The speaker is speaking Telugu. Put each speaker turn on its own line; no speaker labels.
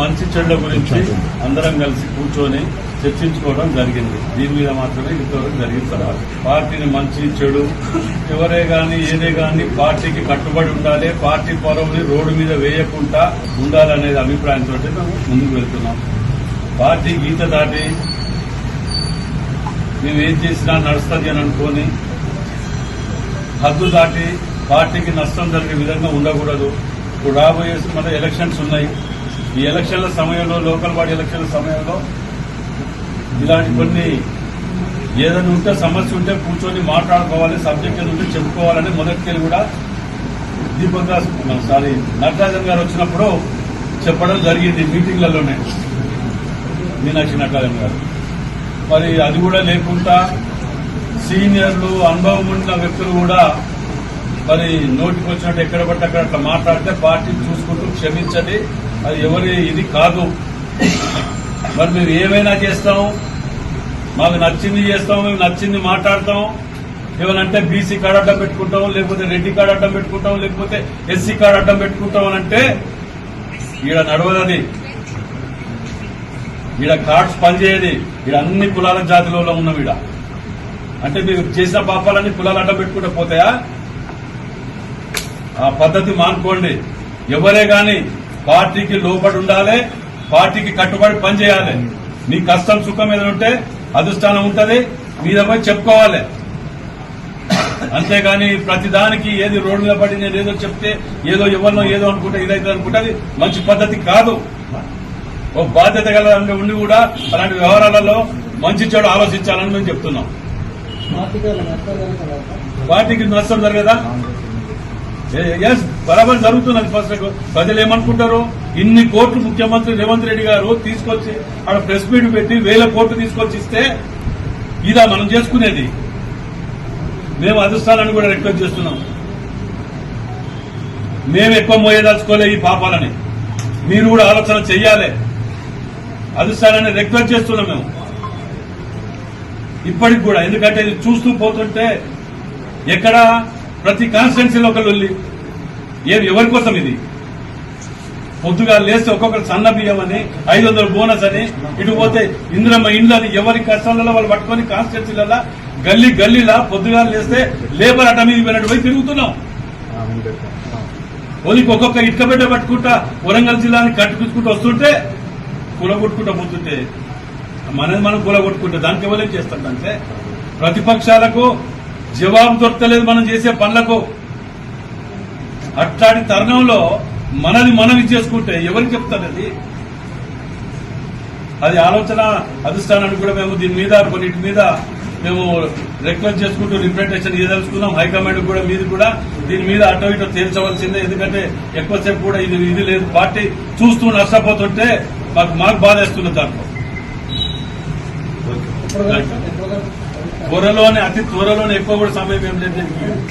మంచి చెడ్ల గురించి అందరం కలిసి కూర్చొని చర్చించుకోవడం జరిగింది. దీని మీద మాత్రమే ఇంతవరకు జరిగింది. తర్వాత పార్టీని మంచి చెడు ఎవరే గాని ఏదే గాని పార్టీకి కట్టుబడి ఉండాలి, పార్టీ పొరవుని రోడ్డు మీద వేయకుండా ఉండాలనేది అభిప్రాయంతో మేము ముందుకు వెళ్తున్నాం. పార్టీ గీత దాటి మేము ఏం చేసినా నడుస్తుంది అని అనుకోని హద్దు దాటి పార్టీకి నష్టం జరిగే విధంగా ఉండకూడదు. ఇప్పుడు రాబోయే మన ఎలక్షన్స్ ఉన్నాయి. ఈ ఎలక్షన్ల సమయంలో, లోకల్ బాడీ ఎలక్షన్ల సమయంలో ఇలాంటి కొన్ని ఏదైనా ఉంటే సమస్య ఉంటే కూర్చొని మాట్లాడుకోవాలి, సబ్జెక్ట్ ఏది ఉంటే చెప్పుకోవాలని మొదటికెళ్ళి కూడా దీపక్ దాస్ నటరాజన్ గారు వచ్చినప్పుడు చెప్పడం జరిగింది మీటింగ్లలోనే, మీనాక్షి నటరాజన్ గారు. మరి అది కూడా లేకుండా సీనియర్లు, అనుభవం ఉన్న వ్యక్తులు కూడా మరి నోటికి వచ్చినట్టు ఎక్కడ పట్టి అక్కడ అట్లా మాట్లాడితే పార్టీ చూసుకుంటూ క్షమించండి, అది ఎవరి ఇది కాదు. మరి మేము ఏమైనా చేస్తాం, మాకు నచ్చింది చేస్తాం, మేము నచ్చింది మాట్లాడతాం. ఏమనంటే బీసీ కార్డు అడ్డం పెట్టుకుంటాం, లేకపోతే రెడ్డి కార్డు అడ్డం పెట్టుకుంటాం, లేకపోతే ఎస్సీ కార్డు అడ్డం పెట్టుకుంటాం అని అంటే ఈడ నడవదని, ఈడ కార్డ్స్ పనిచేయది. ఈడ అన్ని కులాల జాతిలో ఉన్నాం. ఈడ అంటే మీరు చేసిన పాపాలన్నీ కులాలు అడ్డం పెట్టుకుంటే పోతాయా? ఆ పద్ధతి మానుకోండి. ఎవరే గాని పార్టీకి లోబడి ఉండాలి, పార్టీకి కట్టుబడి పనిచేయాలి. మీ కష్టం సుఖం ఏదైనా ఉంటే అధిష్టానం ఉంటది, మీద పోయి చెప్పుకోవాలి. అంతేగాని ప్రతిదానికి ఏది రోడ్డు మీద పడి నేను ఏదో చెప్తే ఏదో ఎవరినో ఏదో అనుకుంటే ఇదైతే అనుకుంటే అది మంచి పద్ధతి కాదు. ఓ బాధ్యత గల ఉండి కూడా అలాంటి వ్యవహారాలలో మంచి చెడు ఆలోచించాలని మేము చెప్తున్నాం. పార్టీకి నష్టం జరగదా? ఎస్, బరాబర్ జరుగుతున్నది. ఫస్ట్ ప్రజలు ఏమనుకుంటారు, ఇన్ని కోట్లు ముఖ్యమంత్రి రేవంత్ రెడ్డి గారు తీసుకొచ్చి ఆడ ప్రెస్ మీట్ పెట్టి 1000 కోట్లు తీసుకొచ్చి ఇస్తే ఇదా మనం చేసుకునేది? మేము అధిష్టానాన్ని కూడా రిక్వెస్ట్ చేస్తున్నాం, మేము ఎక్కువ మోయదలుచుకోలే ఈ పాపాలని, మీరు కూడా ఆలోచన చెయ్యాలి. అధిష్టానాన్ని రిక్వెస్ట్ చేస్తున్నాం మేము ఇప్పటికి కూడా. ఎందుకంటే ఇది చూస్తూ పోతుంటే ఎక్కడ ప్రతి కాన్స్టిట్యున్సీలో ఒక లొల్లి. ఎవరి కోసం ఇది? పొద్దుగా లేస్తే ఒక్కొక్కరు సన్న బియ్యం అని, 500 బోనస్ అని, ఇటు పోతే ఇందిరమ్మ ఇండ్లు అని, ఎవరి కష్టాలలో వాళ్ళు పట్టుకొని కాన్స్టిట్యున్సీలలో గల్లీ గల్లీలా పొద్దుగా లేస్తే లేబర్ అడ్డ మీద పోయినట్టు పోయి తిరుగుతున్నాం. ఓదికి ఒక్కొక్క ఇటుక బిడ్డ పట్టుకుంటా వరంగల్ జిల్లాని కట్టుకుంటూ వస్తుంటే కూలగొట్టుకుంటూ పోతుంటే మనది మనం కూలగొట్టుకుంటే దానికి ఎవరేం చేస్తాడంటే ప్రతిపక్షాలకు జవాబు దొరకలేదు మనం చేసే పనులకు. అట్లాంటి తరుణంలో మనది మనం చేసుకుంటే ఎవరికి చెప్తారు? అది ఆలోచన అధిష్టానానికి కూడా మేము దీని మీద కొన్నిటి మీద మేము రిక్వెస్ట్ చేసుకుంటూ రిప్రజెంటేషన్ ఇవ్వదలుచుకున్నాం. హైకమాండ్ కూడా మీది కూడా దీని మీద అటో ఇటో తేల్చవలసిందే. ఎందుకంటే ఎక్కువసేపు కూడా ఇది లేదు, పార్టీ చూస్తూ నష్టపోతుంటే మాకు బాధేస్తున్నది. దాంట్లో త్వరలోనే, అతి త్వరలోనే, ఎక్కువ కూడా సమయం ఏం లేదు.